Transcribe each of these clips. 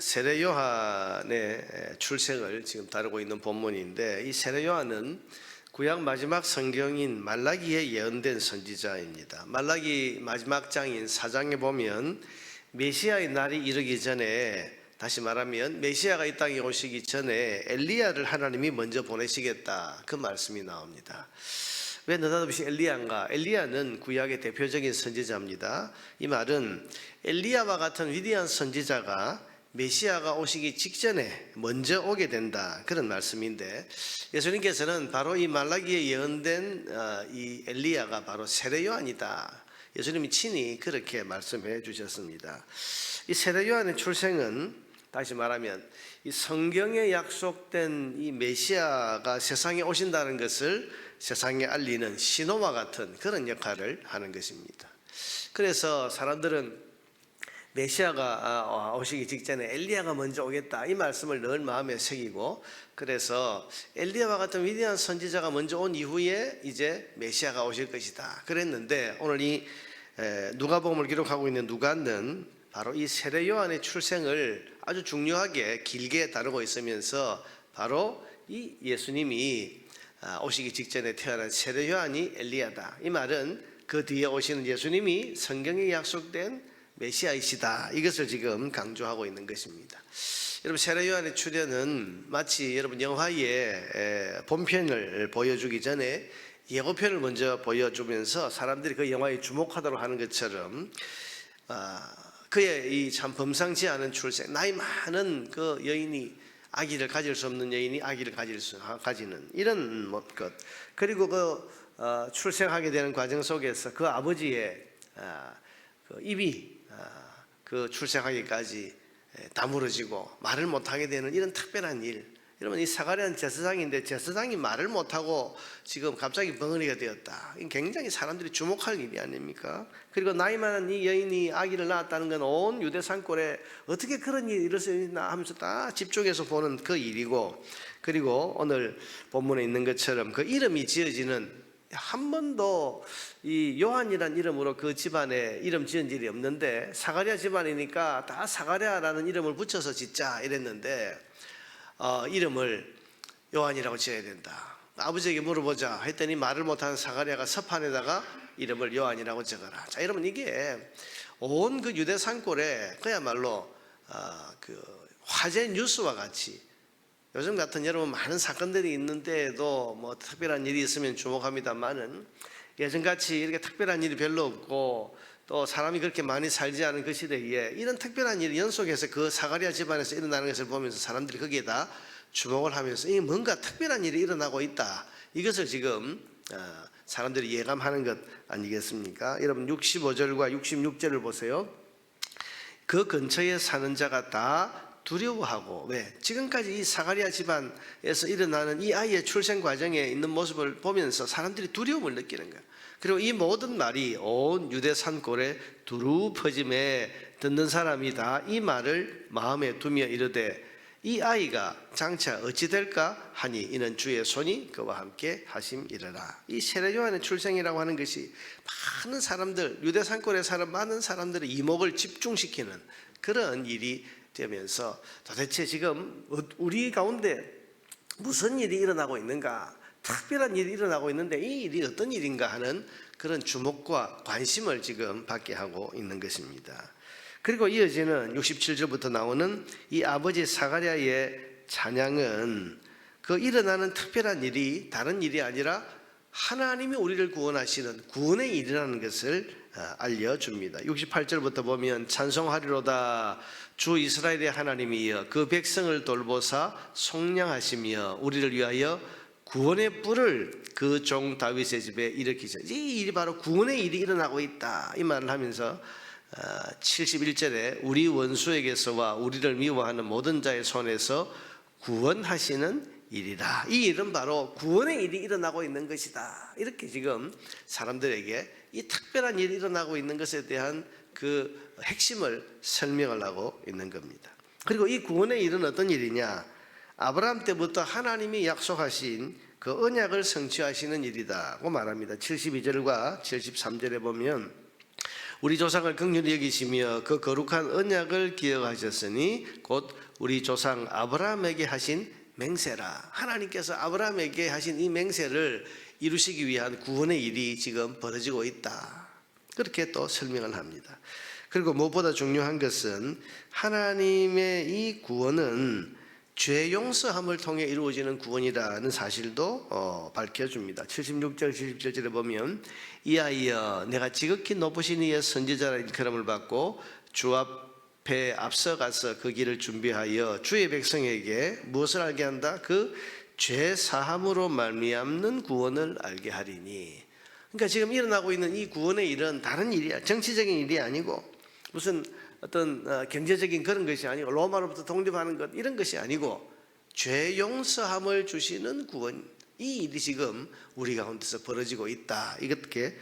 세례 요한의 출생을 지금 다루고 있는 본문인데, 이 세례 요한은 구약 마지막 성경인 말라기에 예언된 선지자입니다. 말라기 마지막 장인 4장에 보면 메시아의 날이 이르기 전에, 다시 말하면 메시아가 이 땅에 오시기 전에 엘리야를 하나님이 먼저 보내시겠다, 그 말씀이 나옵니다. 왜 느닷없이 엘리야인가? 엘리야는 구약의 대표적인 선지자입니다. 이 말은 엘리야와 같은 위대한 선지자가 메시아가 오시기 직전에 먼저 오게 된다, 그런 말씀인데, 예수님께서는 바로 이 말라기에 예언된 이 엘리야가 바로 세례 요한이다, 예수님이 친히 그렇게 말씀해 주셨습니다. 이 세례 요한의 출생은 다시 말하면 이 성경에 약속된 이 메시아가 세상에 오신다는 것을 세상에 알리는 신호와 같은 그런 역할을 하는 것입니다. 그래서 사람들은 메시아가 오시기 직전에 엘리야가 먼저 오겠다, 이 말씀을 늘 마음에 새기고, 그래서 엘리야와 같은 위대한 선지자가 먼저 온 이후에 이제 메시아가 오실 것이다 그랬는데, 오늘 이 누가복음을 기록하고 있는 누가는 바로 이 세례 요한의 출생을 아주 중요하게 길게 다루고 있으면서 바로 이 예수님이 오시기 직전에 태어난 세례 요한이 엘리야다, 이 말은 그 뒤에 오시는 예수님이 성경에 약속된 메시아이시다, 이것을 지금 강조하고 있는 것입니다. 여러분, 세례 요한의 출현은 마치 여러분 영화의 본편을 보여주기 전에 예고편을 먼저 보여주면서 사람들이 그 영화에 주목하도록 하는 것처럼, 그의 이 참 범상치 않은 출생, 나이 많은 그 여인이 아기를 가질 수 없는 여인이 아기를 가지는 이런 것, 그리고 그 출생하게 되는 과정 속에서 그 아버지의 그 입이 그 출생하기까지 다물어지고 말을 못하게 되는 이런 특별한 일. 여러분, 이 사가랴는 제사장인데 제사장이 말을 못하고 지금 갑자기 벙어리가 되었다, 굉장히 사람들이 주목할 일이 아닙니까? 그리고 나이 많은 이 여인이 아기를 낳았다는 건 온 유대 산골에 어떻게 그런 일이 일어날 수 있나 하면서 다 집중해서 보는 그 일이고, 그리고 오늘 본문에 있는 것처럼 그 이름이 지어지는, 한 번도 이 요한이라는 이름으로 그 집안에 이름 지은 일이 없는데, 사가랴 집안이니까 다 사가랴라는 이름을 붙여서 짓자 이랬는데, 이름을 요한이라고 지어야 된다. 아버지에게 물어보자 했더니 말을 못하는 사가랴가 서판에다가 이름을 요한이라고 적어라. 자, 여러분, 이게 온 그 유대 산골에 그야말로 그 화제 뉴스와 같이, 요즘 같은 여러분 많은 사건들이 있는데도 뭐 특별한 일이 있으면 주목합니다만은, 예전같이 이렇게 특별한 일이 별로 없고 또 사람이 그렇게 많이 살지 않은 그 시대에 이런 특별한 일이 연속해서 그 사가랴 집안에서 일어나는 것을 보면서 사람들이 거기에다 주목을 하면서 이 뭔가 특별한 일이 일어나고 있다, 이것을 지금 사람들이 예감하는 것 아니겠습니까? 여러분, 65절과 66절을 보세요. 그 근처에 사는 자가 다 두려워하고, 왜? 지금까지 이 사가랴 집안에서 일어나는 이 아이의 출생 과정에 있는 모습을 보면서 사람들이 두려움을 느끼는 거예요. 그리고 이 모든 말이 온 유대 산골에 두루 퍼짐에 듣는 사람이 다 이 말을 마음에 두며 이르되, 이 아이가 장차 어찌 될까 하니 이는 주의 손이 그와 함께 하심이라라. 이 세례 요한의 출생이라고 하는 것이 많은 사람들, 유대 산골에 사는 많은 사람들의 이목을 집중시키는 그런 일이 되면서, 도대체 지금 우리 가운데 무슨 일이 일어나고 있는가, 특별한 일이 일어나고 있는데 이 일이 어떤 일인가 하는 그런 주목과 관심을 지금 받게 하고 있는 것입니다. 그리고 이어지는 67절부터 나오는 이 아버지 사가랴의 찬양은 그 일어나는 특별한 일이 다른 일이 아니라 하나님이 우리를 구원하시는 구원의 일이라는 것을 알려줍니다. 68절부터 보면, 찬송하리로다 주 이스라엘의 하나님이여 그 백성을 돌보사 속량하시며 우리를 위하여 구원의 뿔을 그 종 다윗의 집에 일으키시라. 이 일이 바로 구원의 일이 일어나고 있다, 이 말을 하면서 71절에 우리 원수에게서와 우리를 미워하는 모든 자의 손에서 구원하시는 일이다, 이 일은 바로 구원의 일이 일어나고 있는 것이다, 이렇게 지금 사람들에게 이 특별한 일이 일어나고 있는 것에 대한 그 핵심을 설명을 하고 있는 겁니다. 그리고 이 구원의 일은 어떤 일이냐, 아브라함 때부터 하나님이 약속하신 그 언약을 성취하시는 일이다고 말합니다. 72절과 73절에 보면, 우리 조상을 긍휼히 여기시며 그 거룩한 언약을 기억하셨으니 곧 우리 조상 아브라함에게 하신 맹세라. 하나님께서 아브라함에게 하신 이 맹세를 이루시기 위한 구원의 일이 지금 벌어지고 있다. 그렇게 또 설명을 합니다. 그리고 무엇보다 중요한 것은 하나님의 이 구원은 죄 용서함을 통해 이루어지는 구원이라는 사실도 밝혀줍니다. 76절 77절에 보면 이하여 내가 지극히 높으신 이의 선지자라 일컬음을 받고 주 앞에 앞서가서 그 길을 준비하여 주의 백성에게 무엇을 알게 한다? 그 죄 사함으로 말미암는 구원을 알게 하리니. 그러니까 지금 일어나고 있는 이 구원의 일은 다른 일이야. 정치적인 일이 아니고 무슨 어떤 경제적인 그런 것이 아니고 로마로부터 독립하는 것 이런 것이 아니고 죄 용서함을 주시는 구원, 이 일이 지금 우리 가운데서 벌어지고 있다. 이렇게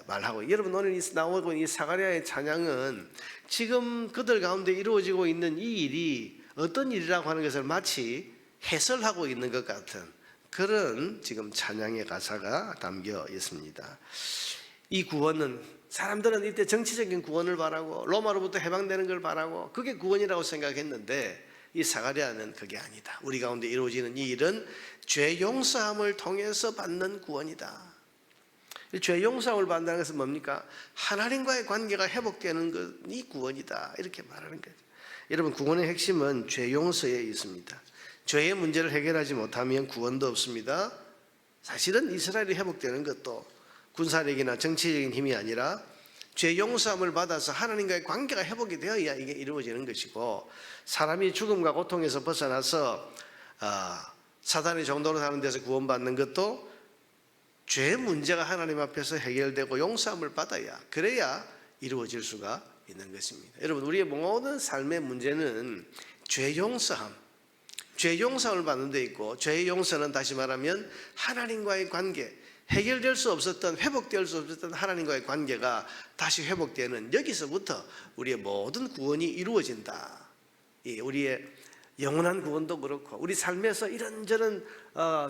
말하고, 여러분 오늘 나오고 있는 이 사가랴의 찬양은 지금 그들 가운데 이루어지고 있는 이 일이 어떤 일이라고 하는 것을 마치 해설하고 있는 것 같은 그런 지금 찬양의 가사가 담겨 있습니다. 이 구원은 사람들은 이때 정치적인 구원을 바라고 로마로부터 해방되는 걸 바라고 그게 구원이라고 생각했는데 이 사가랴는 그게 아니다. 우리 가운데 이루어지는 이 일은 죄 용서함을 통해서 받는 구원이다. 죄 용서함을 받는다는 것은 뭡니까? 하나님과의 관계가 회복되는 것이 구원이다. 이렇게 말하는 거죠. 여러분 구원의 핵심은 죄 용서에 있습니다. 죄의 문제를 해결하지 못하면 구원도 없습니다. 사실은 이스라엘이 회복되는 것도 군사력이나 정치적인 힘이 아니라 죄 용서함을 받아서 하나님과의 관계가 회복이 되어야 이게 이루어지는 것이고, 사람이 죽음과 고통에서 벗어나서 사단의 정도로 사는 데서 구원받는 것도 죄 문제가 하나님 앞에서 해결되고 용서함을 받아야, 그래야 이루어질 수가 있는 것입니다. 여러분 우리의 모든 삶의 문제는 죄 용서함, 죄 용서를 받는 데 있고, 죄의 용서는 다시 말하면 하나님과의 관계, 해결될 수 없었던, 회복될 수 없었던 하나님과의 관계가 다시 회복되는, 여기서부터 우리의 모든 구원이 이루어진다. 우리의 영원한 구원도 그렇고 우리 삶에서 이런저런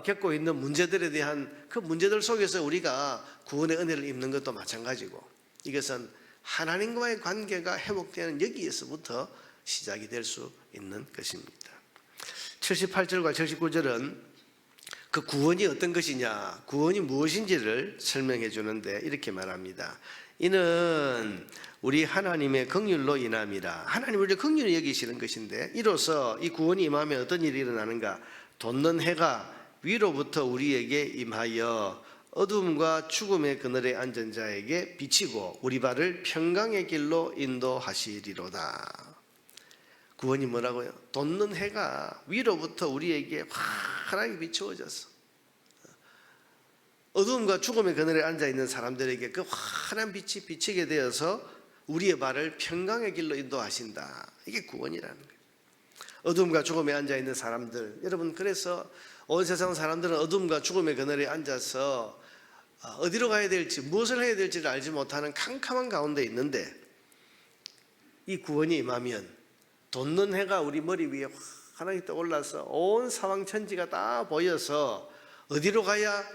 겪고 있는 문제들에 대한 그 문제들 속에서 우리가 구원의 은혜를 입는 것도 마찬가지고, 이것은 하나님과의 관계가 회복되는 여기에서부터 시작이 될 수 있는 것입니다. 78절과 79절은 그 구원이 어떤 것이냐, 구원이 무엇인지를 설명해 주는데 이렇게 말합니다. 이는 우리 하나님의 긍휼로 인함이라. 하나님 우리를 긍휼히 여기시는 것인데, 이로써 이 구원이 임하면 어떤 일이 일어나는가? 돋는 해가 위로부터 우리에게 임하여 어둠과 죽음의 그늘에 앉은 자에게 비치고 우리 발을 평강의 길로 인도하시리로다. 구원이 뭐라고요? 돋는 해가 위로부터 우리에게 환하게 비추어졌어. 어두움과 죽음의 그늘에 앉아있는 사람들에게 그 환한 빛이 비치게 되어서 우리의 발을 평강의 길로 인도하신다. 이게 구원이라는 거예요. 어두움과 죽음에 앉아있는 사람들, 여러분 그래서 온 세상 사람들은 어두움과 죽음의 그늘에 앉아서 어디로 가야 될지, 무엇을 해야 될지를 알지 못하는 캄캄한 가운데 있는데, 이 구원이 임하면 돋는 해가 우리 머리 위에 환하게 떠올라서 온 사방천지가 다 보여서 어디로 가야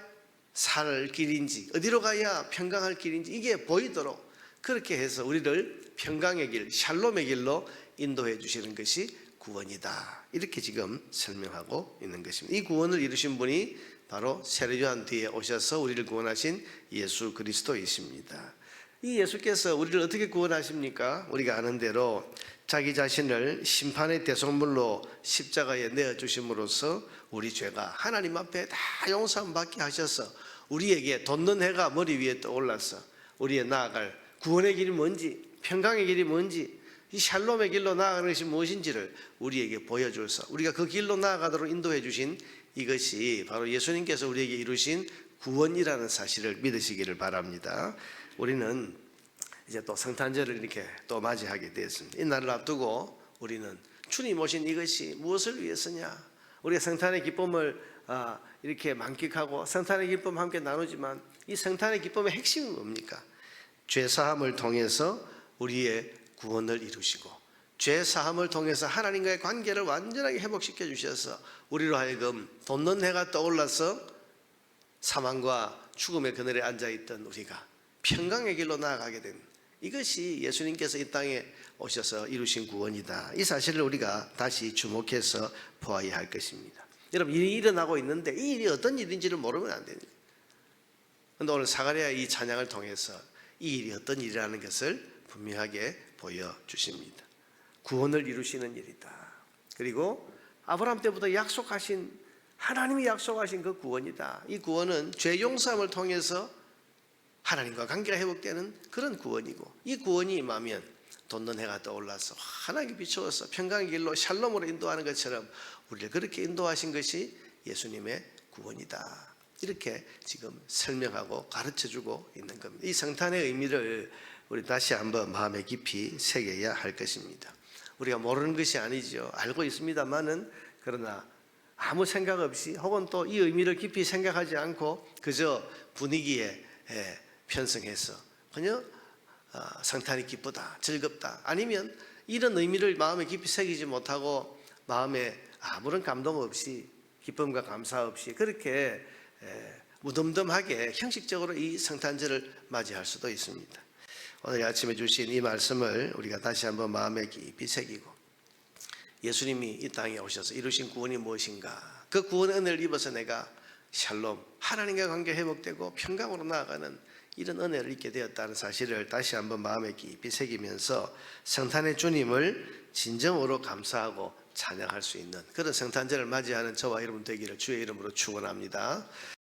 살 길인지, 어디로 가야 평강할 길인지 이게 보이도록 그렇게 해서 우리를 평강의 길, 샬롬의 길로 인도해 주시는 것이 구원이다. 이렇게 지금 설명하고 있는 것입니다. 이 구원을 이루신 분이 바로 세례요한 뒤에 오셔서 우리를 구원하신 예수 그리스도이십니다. 이 예수께서 우리를 어떻게 구원하십니까? 우리가 아는 대로 자기 자신을 심판의 대속물로 십자가에 내어주심으로써 우리 죄가 하나님 앞에 다 용서함 받게 하셔서 우리에게 돋는 해가 머리 위에 떠올라서 우리의 나아갈 구원의 길이 뭔지, 평강의 길이 뭔지, 이 샬롬의 길로 나아가는 것이 무엇인지를 우리에게 보여줘서 우리가 그 길로 나아가도록 인도해 주신 이것이 바로 예수님께서 우리에게 이루신 구원이라는 사실을 믿으시기를 바랍니다. 우리는 이제 또 성탄절을 이렇게 또 맞이하게 되었습니다. 이 날을 앞두고 우리는 주님 오신 이것이 무엇을 위해서냐, 우리가 성탄의 기쁨을 이렇게 만끽하고 성탄의 기쁨 함께 나누지만 이 성탄의 기쁨의 핵심이 뭡니까? 죄사함을 통해서 우리의 구원을 이루시고 죄사함을 통해서 하나님과의 관계를 완전하게 회복시켜 주셔서 우리로 하여금 돋는 해가 떠올라서 사망과 죽음의 그늘에 앉아있던 우리가 평강의 길로 나아가게 된 이것이 예수님께서 이 땅에 오셔서 이루신 구원이다. 이 사실을 우리가 다시 주목해서 보아야 할 것입니다. 여러분, 일이 일어나고 있는데 이 일이 어떤 일인지를 모르면 안 됩니다. 그런데 오늘 사가랴 이 찬양을 통해서 이 일이 어떤 일이라는 것을 분명하게 보여주십니다. 구원을 이루시는 일이다. 그리고 아브라함 때부터 약속하신, 하나님이 약속하신 그 구원이다. 이 구원은 죄 용서함을 통해서 하나님과 관계가 회복되는 그런 구원이고, 이 구원이 임하면 돋는 해가 떠올라서 환하게 비추어서 평강의 길로 샬롬으로 인도하는 것처럼 우리를 그렇게 인도하신 것이 예수님의 구원이다. 이렇게 지금 설명하고 가르쳐주고 있는 겁니다. 이 성탄의 의미를 우리 다시 한번 마음에 깊이 새겨야 할 것입니다. 우리가 모르는 것이 아니죠. 알고 있습니다만은, 그러나 아무 생각 없이, 혹은 또 이 의미를 깊이 생각하지 않고 그저 분위기에 편승해서 그냥 성탄이 기쁘다, 즐겁다, 아니면 이런 의미를 마음에 깊이 새기지 못하고 마음에 아무런 감동 없이, 기쁨과 감사 없이 그렇게 무덤덤하게 형식적으로 이 성탄절을 맞이할 수도 있습니다. 오늘 아침에 주신 이 말씀을 우리가 다시 한번 마음에 깊이 새기고, 예수님이 이 땅에 오셔서 이루신 구원이 무엇인가, 그 구원의 은혜를 입어서 내가 샬롬, 하나님과 관계 회복되고 평강으로 나아가는 이런 은혜를 입게 되었다는 사실을 다시 한번 마음에 깊이 새기면서 성탄의 주님을 진정으로 감사하고 찬양할 수 있는 그런 성탄절을 맞이하는 저와 여러분 되기를 주의 이름으로 축원합니다.